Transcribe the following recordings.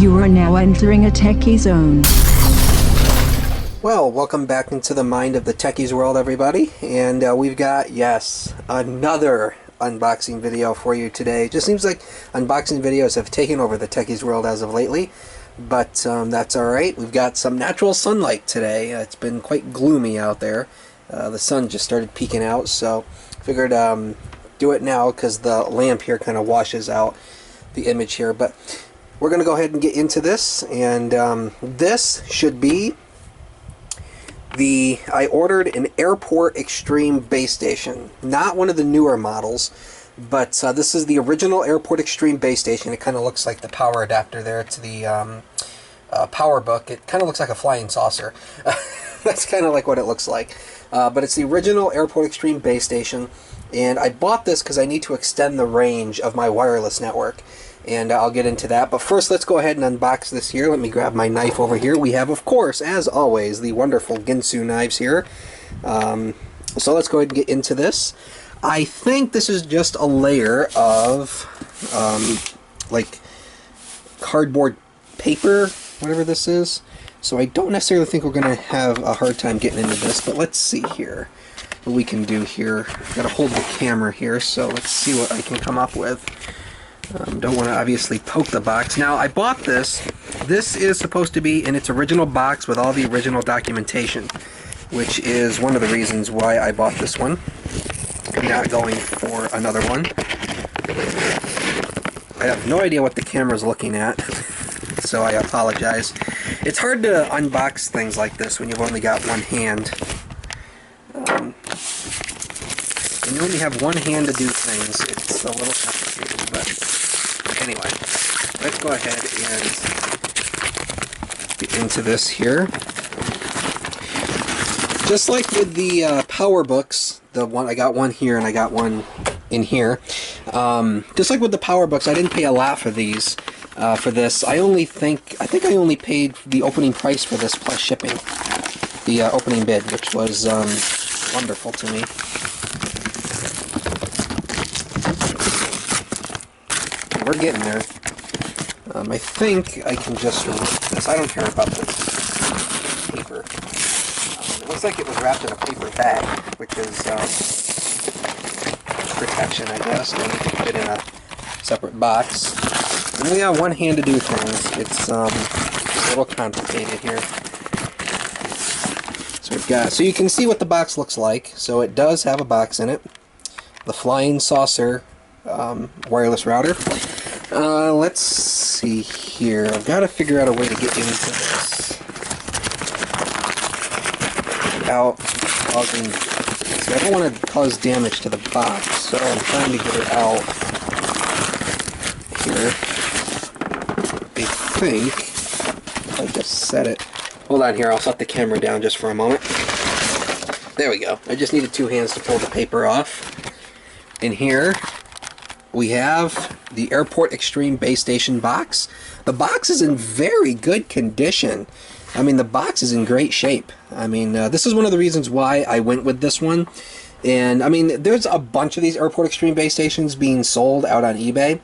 You are now entering a techie zone. Well, welcome back into the mind of the techies world, everybody. And we've got, yes, another unboxing video for you today. Just seems like unboxing videos have taken over the techies world as of lately. But that's alright. We've got some natural sunlight today. It's been quite gloomy out there. The sun just started peeking out, so figured do it now because the lamp here kind of washes out the image here. But we're going to go ahead and get into this, and this should be I ordered an AirPort Extreme base station. Not one of the newer models, but this is the original AirPort Extreme base station. It kind of looks like the power adapter there to the power book. It kind of looks like a flying saucer. That's kind of like what it looks like. But it's the original AirPort Extreme base station, and I bought this because I need to extend the range of my wireless network. And I'll get into that. But first, let's go ahead and unbox this here. Let me grab my knife over here. We have, of course, as always, the wonderful Ginsu knives here. So let's go ahead and get into this. I think this is just a layer of, like, cardboard paper, whatever this is. So I don't necessarily think we're going to have a hard time getting into this. But let's see here what we can do here. I've got to hold the camera here, so let's see what I can come up with. Don't want to obviously poke the box. Now, I bought this. This is supposed to be in its original box with all the original documentation, which is one of the reasons why I bought this one. I'm not going for another one. I have no idea what the camera's looking at, so I apologize. It's hard to unbox things like this when you've only got one hand. When you only have one hand to do things, it's a little complicated, but anyway, let's go ahead and get into this here. Just like with the power books, the one I got one here and I got one in here. Just like with the power books, I didn't pay a lot for these. For this, I think I only paid the opening price for this plus shipping. The opening bid, which was wonderful to me. We're getting there. I think I can just remove this. I don't care about this paper. It looks like it was wrapped in a paper bag, which is protection, I guess. Don't need to put it in a separate box. And we got one hand to do things. It's a little complicated here. So we've got. So you can see what the box looks like. So it does have a box in it. The flying saucer wireless router. Let's see here. I've got to figure out a way to get into this without causing. See, I don't want to cause damage to the box, so I'm trying to get it out here. I think if I just set it. Hold on here. I'll set the camera down just for a moment. There we go. I just needed two hands to pull the paper off. In here, we have the AirPort Extreme base station box. The box is in very good condition. I mean, the box is in great shape. I mean, this is one of the reasons why I went with this one. And I mean, there's a bunch of these AirPort Extreme base stations being sold out on eBay.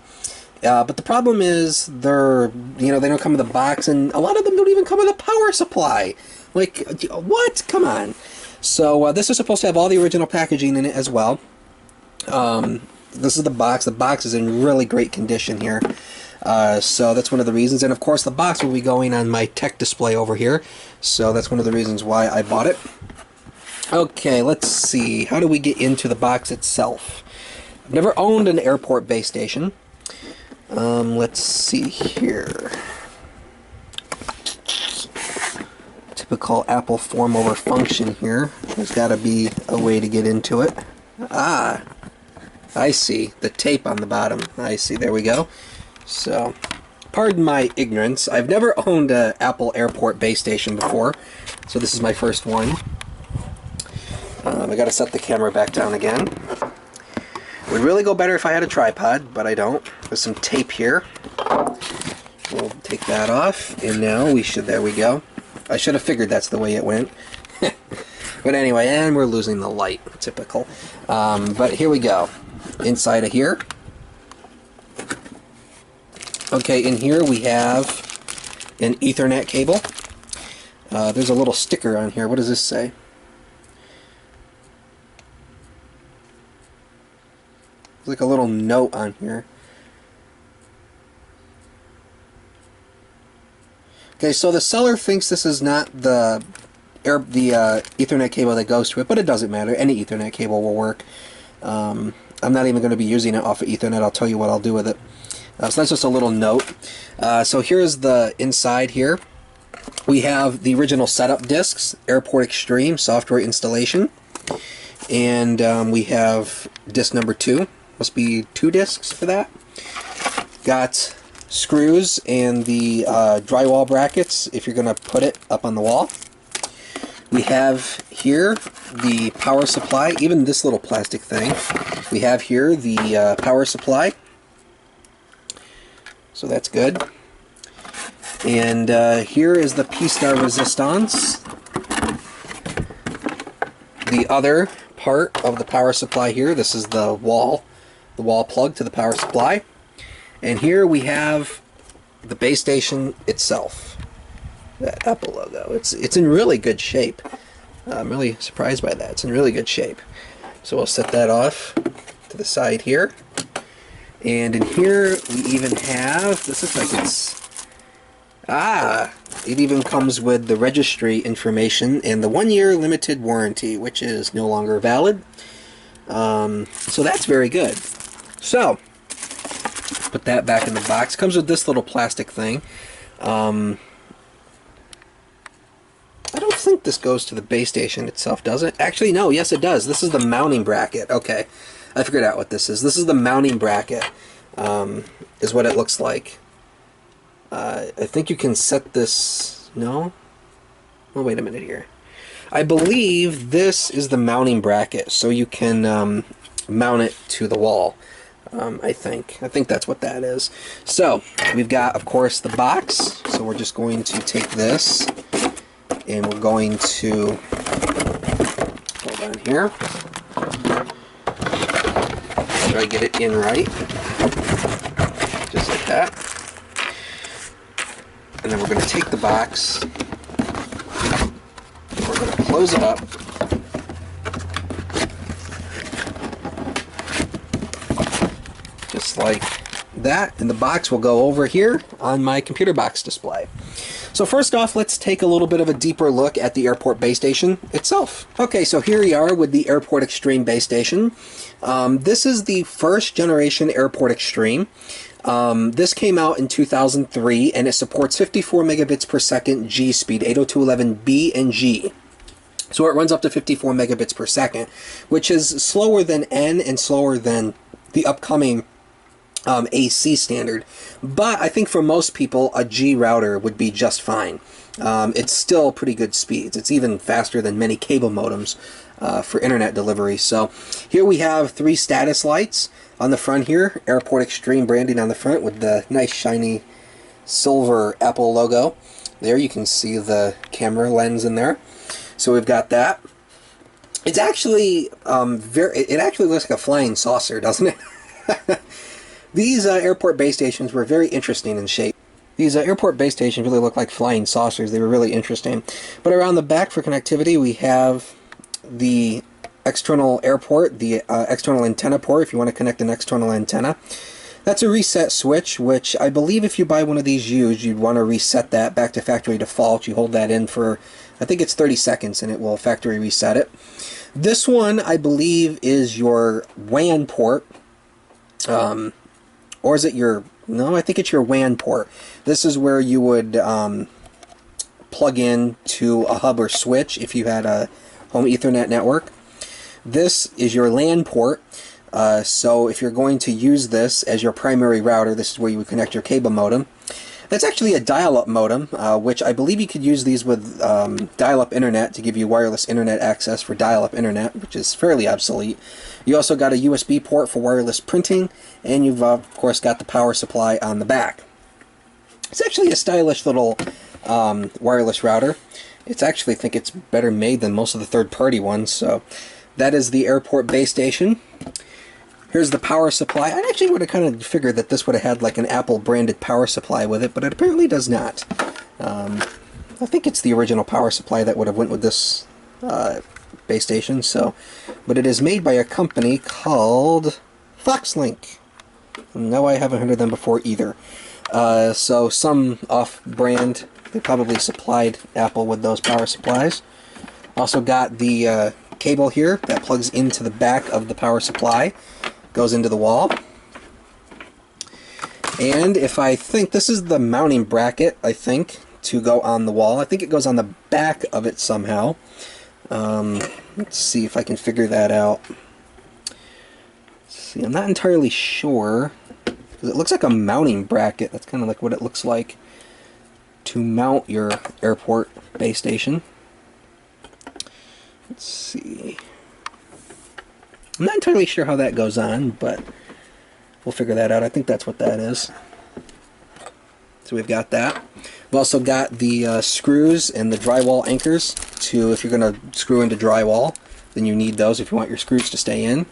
But the problem is they don't come with a box, and a lot of them don't even come with a power supply. Like, what? Come on. So this is supposed to have all the original packaging in it as well. This is the box. The box is in really great condition here. So that's one of the reasons. And of course the box will be going on my tech display over here. So that's one of the reasons why I bought it. Okay, let's see. How do we get into the box itself? I've never owned an AirPort base station. Let's see here. Typical Apple form over function here. There's got to be a way to get into it. Ah, I see. The tape on the bottom. I see. There we go. So, pardon my ignorance. I've never owned an Apple AirPort base station before, so this is my first one. I got to set the camera back down again. It would really go better if I had a tripod, but I don't. There's some tape here. We'll take that off, and now we should. There we go. I should have figured that's the way it went. But anyway, and we're losing the light. Typical. But here we go. Inside of here. Okay, in here we have an Ethernet cable. There's a little sticker on here. What does this say? There's like a little note on here. Okay, so the seller thinks this is not the Ethernet cable that goes to it, but it doesn't matter. Any Ethernet cable will work. I'm not even going to be using it off of Ethernet. I'll tell you what I'll do with it. So that's just a little note. So here's the inside here. We have the original setup discs, AirPort Extreme software installation, and we have disc number 2. Must be 2 discs for that. Got screws and the drywall brackets if you're going to put it up on the wall. We have here the power supply, even this little plastic thing. We have here the power supply, so that's good. And here is the P-Star resistance. The other part of the power supply here, this is the wall plug to the power supply. And here we have the base station itself. That Apple logo. It's in really good shape. I'm really surprised by that. It's in really good shape. So we'll set that off to the side here. And in here we even have, this looks like it even comes with the registry information and the 1-year limited warranty, which is no longer valid. So that's very good. So put that back in the box. Comes with this little plastic thing. I don't think this goes to the base station itself, does it? Actually, no. Yes, it does. This is the mounting bracket. Okay, I figured out what this is. This is the mounting bracket, is what it looks like. I think you can set this... No? Oh, wait a minute here. I believe this is the mounting bracket, so you can mount it to the wall. I think that's what that is. So we've got, of course, the box. So we're just going to take this and we're going to hold on here. Try to get it in right, just like that. And then we're going to take the box. We're going to close it up. Just like that, and the box will go over here on my computer box display. So first off, let's take a little bit of a deeper look at the AirPort base station itself. Okay, so here we are with the AirPort Extreme base station. This is the first generation AirPort Extreme. This came out in 2003, and it supports 54 megabits per second G speed, 802.11b and G. So it runs up to 54 megabits per second, which is slower than N and slower than the upcoming AC standard. But I think for most people, a G router would be just fine. It's still pretty good speeds. It's even faster than many cable modems for internet delivery. So here we have 3 status lights on the front here. AirPort Extreme branding on the front with the nice shiny silver Apple logo. There you can see the camera lens in there. So we've got that. It's actually it actually looks like a flying saucer, doesn't it? These AirPort base stations were very interesting in shape. These AirPort base stations really look like flying saucers. They were really interesting. But around the back for connectivity, we have the external AirPort, the external antenna port if you want to connect an external antenna. That's a reset switch, which I believe if you buy one of these used, you'd want to reset that back to factory default. You hold that in for, I think it's 30 seconds, and it will factory reset it. This one, I believe, is your WAN port. Or is it your... No, I think it's your WAN port. This is where you would plug in to a hub or switch if you had a home Ethernet network. This is your LAN port. So if you're going to use this as your primary router, this is where you would connect your cable modem. That's actually a dial-up modem, which I believe you could use these with dial-up internet to give you wireless internet access for dial-up internet, which is fairly obsolete. You also got a USB port for wireless printing, and you've of course got the power supply on the back. It's actually a stylish little wireless router. It's actually, I think it's better made than most of the third-party ones. So that is the AirPort base station. Here's the power supply. I actually would have kind of figured that this would have had like an Apple branded power supply with it, but it apparently does not. I think it's the original power supply that would have went with this base station. So, but it is made by a company called Foxlink. No, I haven't heard of them before either. So some off-brand. They probably supplied Apple with those power supplies. Also got the cable here that plugs into the back of the power supply, goes into the wall. And if I think this is the mounting bracket, I think, to go on the wall. I think it goes on the back of it somehow. Let's see if I can figure that out. Let's see, I'm not entirely sure, because it looks like a mounting bracket. That's kind of like what it looks like to mount your AirPort base station. Let's see. I'm not entirely sure how that goes on, but we'll figure that out. I think that's what that is. So we've got that. We've also got the screws and the drywall anchors to, if you're going to screw into drywall, then you need those if you want your screws to stay in.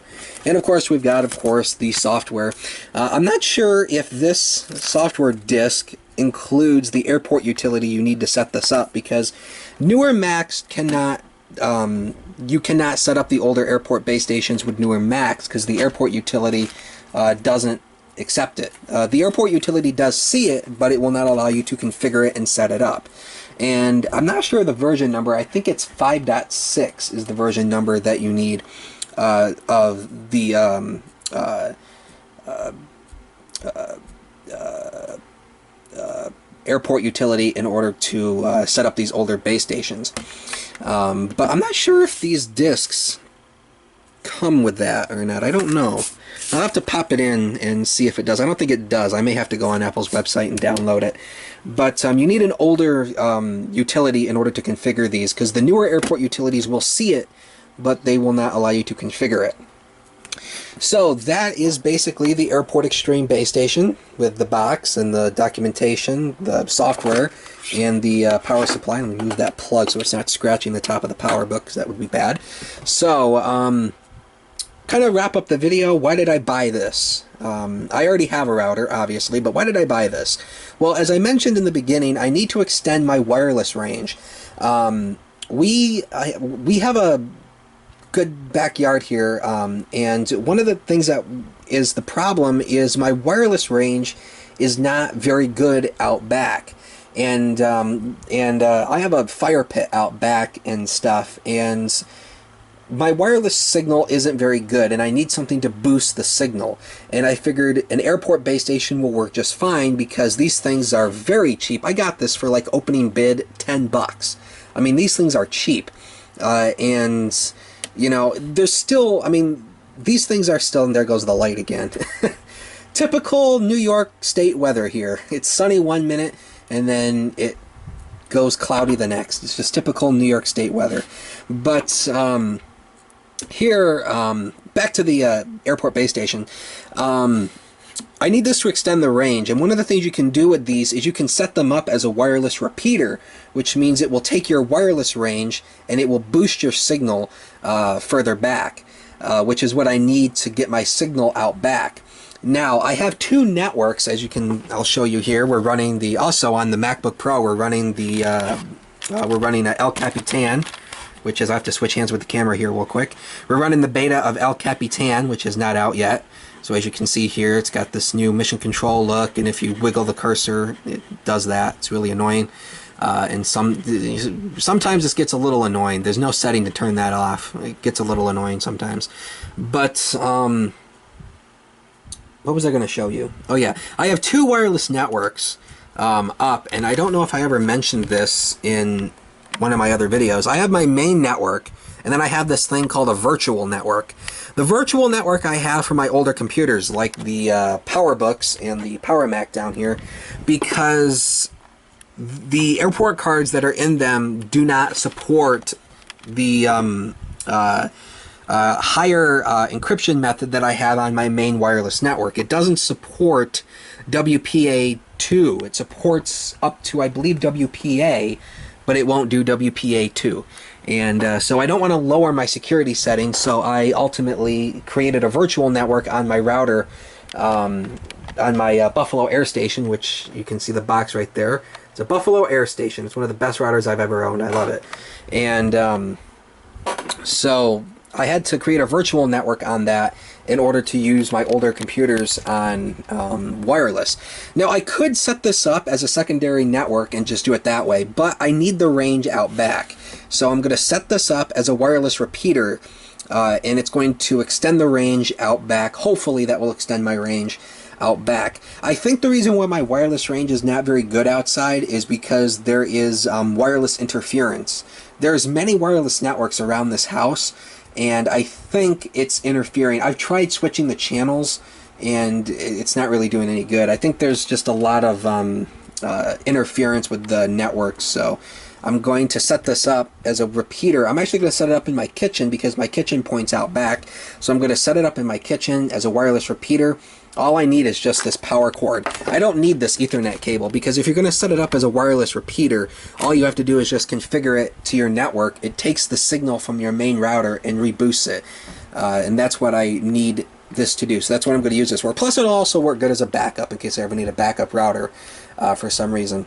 And of course we've got, of course, the software. I'm not sure if this software disk includes the AirPort utility you need to set this up, because newer Macs cannot, you cannot set up the older AirPort base stations with newer Macs because the AirPort utility doesn't accept it. The AirPort utility does see it, but it will not allow you to configure it and set it up. And I'm not sure the version number. I think it's 5.6 is the version number that you need of the AirPort utility in order to set up these older base stations. But I'm not sure if these discs come with that or not. I don't know. I'll have to pop it in and see if it does. I don't think it does. I may have to go on Apple's website and download it. But you need an older utility in order to configure these, because the newer AirPort utilities will see it, but they will not allow you to configure it. So that is basically the AirPort Extreme base station with the box and the documentation, the software, and the power supply. Let me move that plug so it's not scratching the top of the power book, because that would be bad. So, kind of wrap up the video. Why did I buy this? I already have a router, obviously, but why did I buy this? Well, as I mentioned in the beginning, I need to extend my wireless range. We have a good backyard here, and one of the things that is the problem is my wireless range is not very good out back. And I have a fire pit out back and stuff, and my wireless signal isn't very good, and I need something to boost the signal. And I figured an AirPort base station will work just fine, because these things are very cheap. I got this for like opening bid $10. I mean, these things are cheap, and you know, there's still, I mean, these things are still, and there goes the light again. Typical New York State weather here. It's sunny one minute, and then it goes cloudy the next. It's just typical New York State weather. But here, back to the AirPort base station. I need this to extend the range, and one of the things you can do with these is you can set them up as a wireless repeater, which means it will take your wireless range and it will boost your signal further back, which is what I need to get my signal out back. Now, I have two networks, as you can, I'll show you here. We're running the, also on the MacBook Pro, we're running the, El Capitan, which is, I have to switch hands with the camera here real quick. We're running the beta of El Capitan, which is not out yet. So as you can see here, it's got this new mission control look, and if you wiggle the cursor, it does that. It's really annoying. And sometimes this gets a little annoying. There's no setting to turn that off. It gets a little annoying sometimes. But, what was I going to show you? Oh yeah, I have two wireless networks up, and I don't know if I ever mentioned this in one of my other videos. I have my main network, and then I have this thing called a virtual network. The virtual network I have for my older computers, like the PowerBooks and the PowerMac down here, because the AirPort cards that are in them do not support the higher encryption method that I have on my main wireless network. It doesn't support WPA2. It supports up to, I believe, WPA, but it won't do WPA2. And so I don't want to lower my security settings, so I ultimately created a virtual network on my router, on my Buffalo Air Station, which you can see the box right there. It's a Buffalo Air Station. It's one of the best routers I've ever owned. I love it. And so I had to create a virtual network on that in order to use my older computers on wireless. Now I could set this up as a secondary network and just do it that way, but I need the range out back. So I'm going to set this up as a wireless repeater, and it's going to extend the range out back. Hopefully that will extend my range out back. I think the reason why my wireless range is not very good outside is because there is wireless interference. There's many wireless networks around this house, and I think it's interfering. I've tried switching the channels, and it's not really doing any good. I think there's just a lot of interference with the network, so I'm going to set this up as a repeater. I'm actually going to set it up in my kitchen because my kitchen points out back, so I'm going to set it up in my kitchen as a wireless repeater. All I need is just this power cord. I don't need this Ethernet cable, because if you're going to set it up as a wireless repeater, all you have to do is just configure it to your network. It takes the signal from your main router and reboosts it. And that's what I need this to do. So that's what I'm going to use this for. Plus it'll also work good as a backup in case I ever need a backup router for some reason.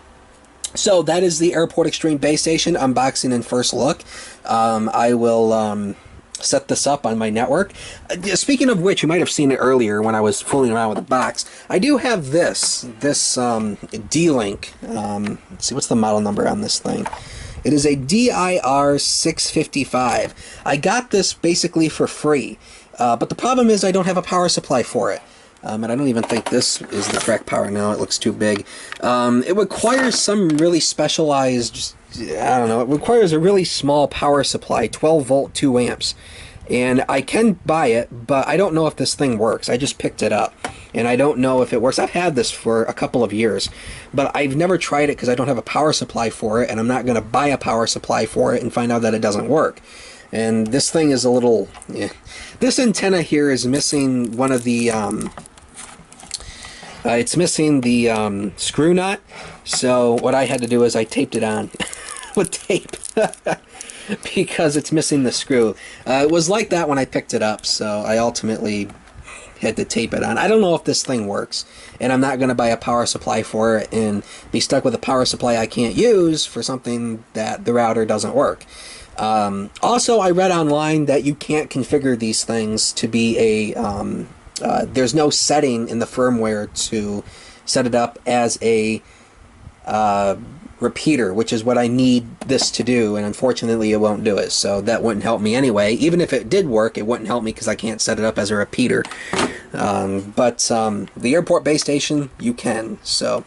So that is the AirPort Extreme Base Station unboxing and first look. I will set this up on my network. Speaking of which, you might have seen it earlier when I was fooling around with the box. I do have this D-Link. Let's see, what's the model number on this thing? It is a DIR 655. I got this basically for free, but the problem is I don't have a power supply for it. And I don't even think this is the correct power now. It looks too big. It requires some really specialized, I don't know, it requires a really small power supply, 12 volt, 2 amps. And I can buy it, but I don't know if this thing works. I just picked it up, and I don't know if it works. I've had this for a couple of years, but I've never tried it because I don't have a power supply for it, and I'm not going to buy a power supply for it and find out that it doesn't work. And this thing is a little, this antenna here is missing one of the, it's missing the screw nut. So what I had to do is I taped it on with tape because it's missing the screw. It was like that when I picked it up, so I ultimately had to tape it on. I don't know if this thing works, and I'm not going to buy a power supply for it and be stuck with a power supply I can't use for something that the router doesn't work. Also, I read online that you can't configure these things to be a there's no setting in the firmware to set it up as a repeater, which is what I need this to do, and unfortunately it won't do it, so that wouldn't help me anyway. Even if it did work, it wouldn't help me because I can't set it up as a repeater. But the AirPort base station, you can, so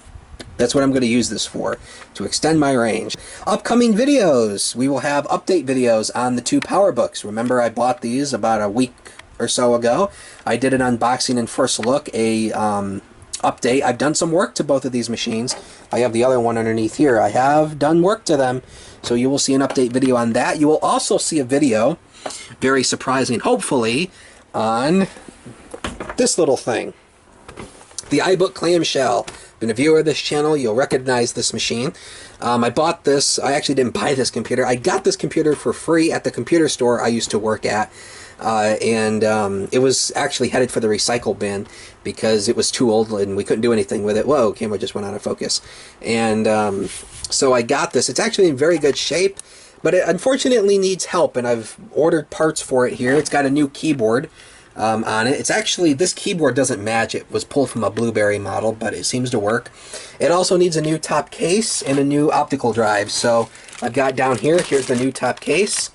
that's what I'm going to use this for, to extend my range. Upcoming videos, we will have update videos on the two PowerBooks. Remember, I bought these about a week or so ago. I did an unboxing and first look, a update. I've done some work to both of these machines. I have the other one underneath here. I have done work to them, so you will see an update video on that. You will also see a video, very surprising, hopefully, on this little thing, the iBook clamshell. Been a viewer of this channel, you'll recognize this machine. I bought this. I actually didn't buy this computer. I got this computer for free at the computer store I used to work at. It was actually headed for the recycle bin because it was too old and we couldn't do anything with it. Whoa, camera just went out of focus. And so I got this. It's actually in very good shape, but it unfortunately needs help, and I've ordered parts for it here. It's got a new keyboard on it. It's actually, this keyboard doesn't match. It was pulled from a Blueberry model, but it seems to work. It also needs a new top case and a new optical drive. So I've got down here, here's the new top case,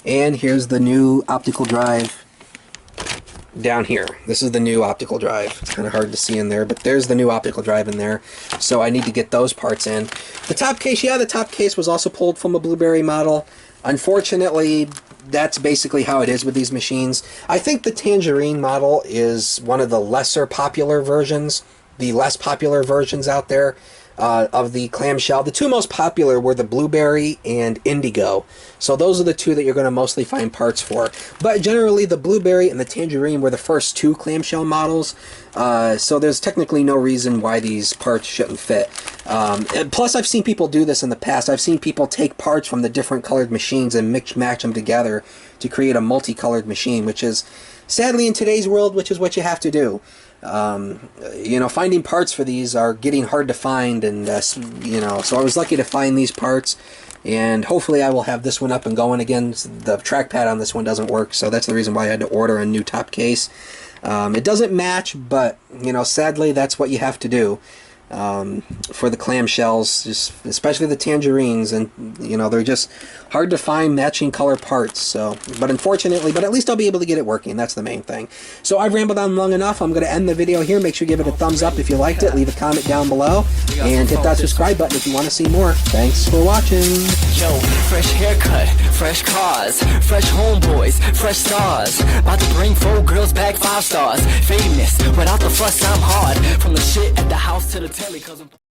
and here's the new optical drive down here. This is the new optical drive. It's kind of hard to see in there, but there's the new optical drive in there. So I need to get those parts in. The top case, yeah, the top case was also pulled from a Blueberry model. Unfortunately, that's basically how it is with these machines. I think the Tangerine model is one of the lesser popular versions, the less popular versions out there of the clamshell. The two most popular were the Blueberry and Indigo. So those are the two that you're going to mostly find parts for. But generally the Blueberry and the Tangerine were the first two clamshell models. So there's technically no reason why these parts shouldn't fit. And plus, I've seen people do this in the past. I've seen people take parts from the different colored machines and match them together to create a multicolored machine, which is, sadly in today's world, which is what you have to do. finding parts for these are getting hard to find, and so I was lucky to find these parts, and hopefully I will have this one up and going again. The trackpad on this one doesn't work, so that's the reason why I had to order a new top case. It doesn't match, but sadly that's what you have to do for the clamshells, especially the tangerines, and they're just hard to find matching color parts. So, but at least I'll be able to get it working. That's the main thing. So I've rambled on long enough. I'm going to end the video here. Make sure you give it a thumbs up if you liked it. Leave a comment down below and hit that subscribe button if you want to see more. Thanks for watching. Yo, fresh haircut, fresh cars, fresh homeboys, fresh stars. About to bring 4 girls back 5 stars. Famous, without the fuss, I'm hard. From the shit at the house to the telly, cause I'm